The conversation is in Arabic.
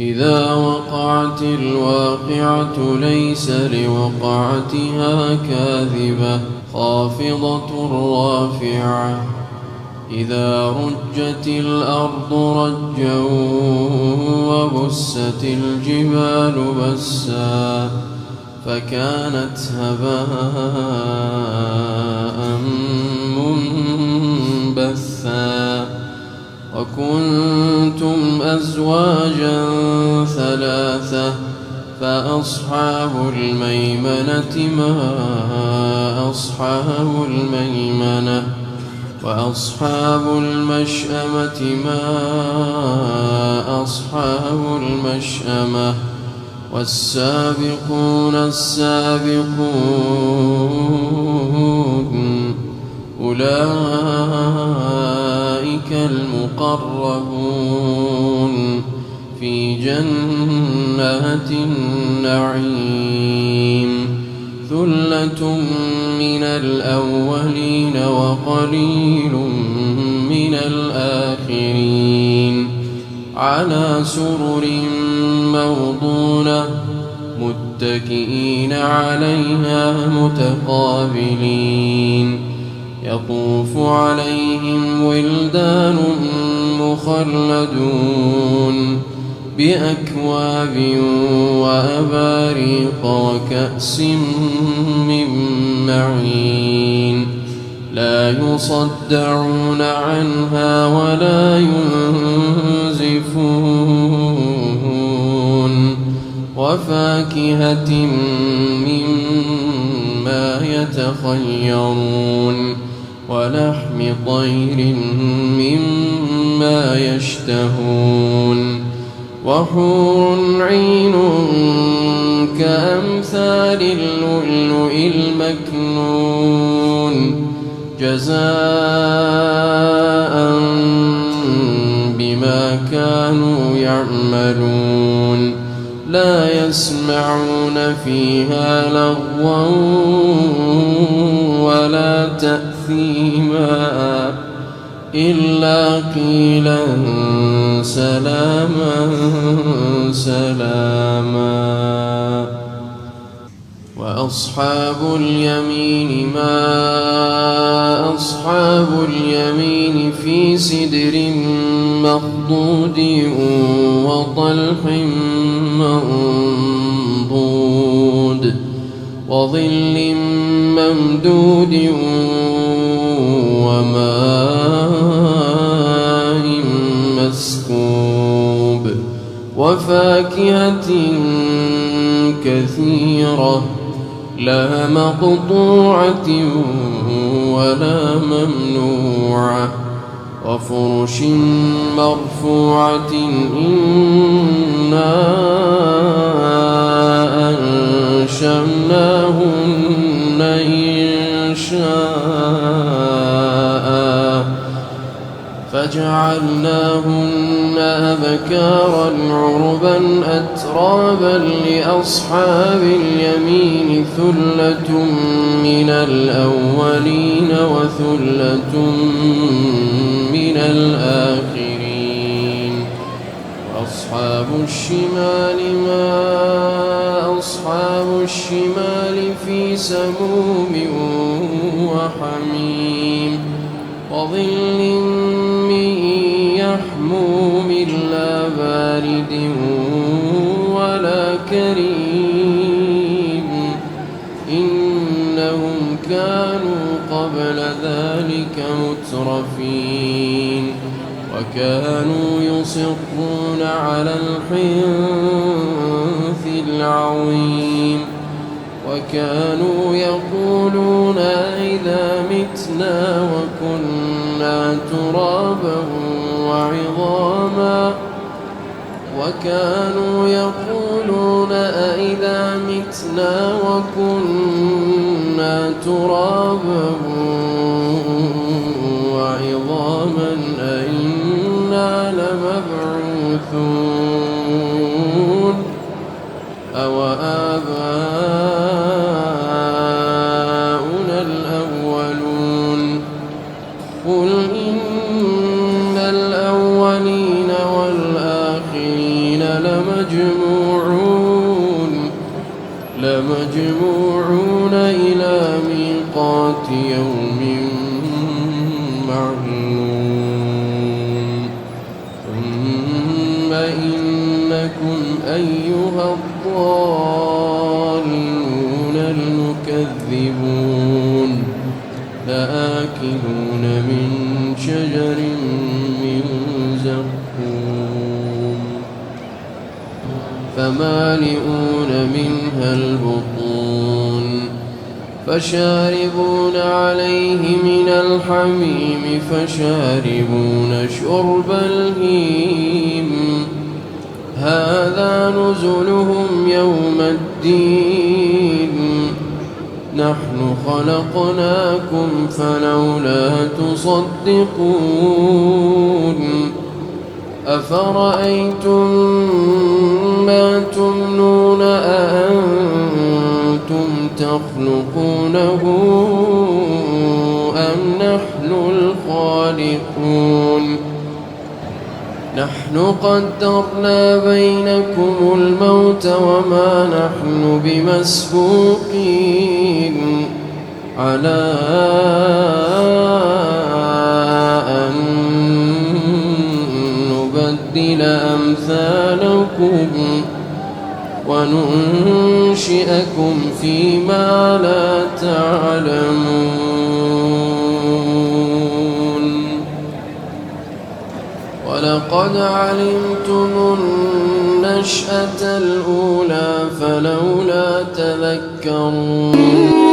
إذا وقعت الواقعة ليس لوقعتها كاذبة خافضة رافعة إذا رجت الأرض رجا وبست الجبال بسا فكانت هباء منبثا وكنتم أزواجا ثلاثة فأصحاب الميمنة ما أصحاب الميمنة وأصحاب المشأمة ما أصحاب المشأمة والسابقون السابقون أولئك المقربون في جنات النعيم ثلة من الأولين وقليل من الآخرين على سرر موضونة متكئين عليها متقابلين يطوف عليهم ولدان مخلدون بأكواب وأباريق وكأس من معين لا يصدعون عنها ولا ينزفون وفاكهة مما يتخيرون ولحم طير مما يشتهون وحور عين كأمثال اللؤلؤ المكنون جزاء بما كانوا يعملون لا يسمعون فيها لغوا ولا تأثيما إلا قيلا سلاما سلاما وأصحاب اليمين ما أصحاب اليمين في سدر مخضود وطلح منضود وظل ممدود وماء مسكوب وفاكهة كثيرة لا مقطوعة ولا ممنوعة وفرش مرفوعة إنا أنشأناهن إنشاء فجعلناهن أبكارا عربا أترابا لأصحاب اليمين ثلة من الأولين وثلة من الآخرين وأصحاب الشمال ما أصحاب الشمال في سموم وحميم وظل من يحموم لا بارد ولا كريم إنهم كانوا قبل ذلك مترفين وكانوا يصرون على الحنث العظيم وكانوا يقولون إذا متنا وكنا ترابا وعظاما وكانوا يقولون أئذا متنا وكنا ترابا وعظاما أئنا لمبعوثون أو آباؤنا الأولون قل إن الأولين والآخرين الأولين لمجموعون إلى ميقات يوم معلوم ثم إنكم أيها الضالون المكذبون لآكلون من شجر من زقوم فمالئون منها البطون فشاربون عليه من الحميم فشاربون شرب الهيم هذا نزلهم يوم الدين نحن خلقناكم فلولا تصدقون أفرأيتم ما تمنون أأنتم تخلقونه أم نحن الخالقون نحن قدرنا بينكم الموت وما نحن بمسبوقين على أن نبدل أمثالكم وننشئكم فيما لا تعلمون ولقد علمتم النشأة الأولى فلولا تذكرون